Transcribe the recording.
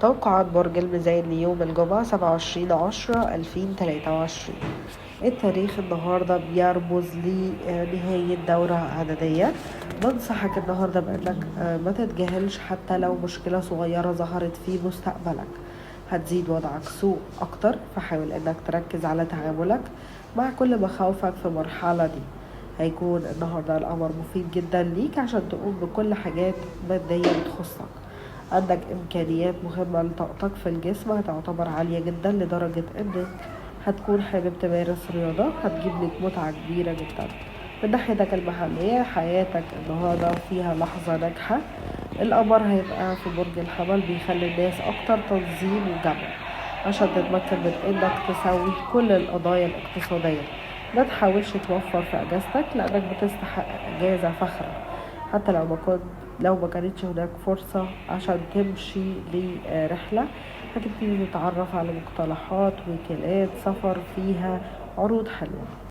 توقعات برج الميزان ليوم الجمعة 27/10/2023. التاريخ النهاردة بيرمز لنهاية دورة عددية. بنصحك النهاردة بأنك ما تتجاهلش حتى لو مشكلة صغيرة ظهرت في مستقبلك هتزيد وضعك سوء أكتر، فحاول أنك تركز على تعاملك مع كل مخاوفك في المرحلة دي. هيكون النهاردة القمر مفيد جدا ليك عشان تقوم بكل حاجات مادية بتخصك. عندك إمكانيات مهمة لطاقتك في الجسم هتعتبر عالية جدا لدرجة إنك هتكون حابب تمارس رياضة هتجيب لك متعة كبيرة جدا. من ناحيتك المحلية حياتك النهاردة فيها لحظة ناجحة. القمر هيبقى في برج الحمل بيخلي الناس أكتر تنظيم وجمع عشان تتمكن من إنك تسوي كل القضايا الاقتصادية. ما تحاولش توفر في أجازتك لأنك بتستحق أجازة فخرة حتى لو ما كانتش هناك فرصة عشان تمشي لرحلة. هتبتدي تتعرف على مقترحات وكالات سفر فيها عروض حلوة.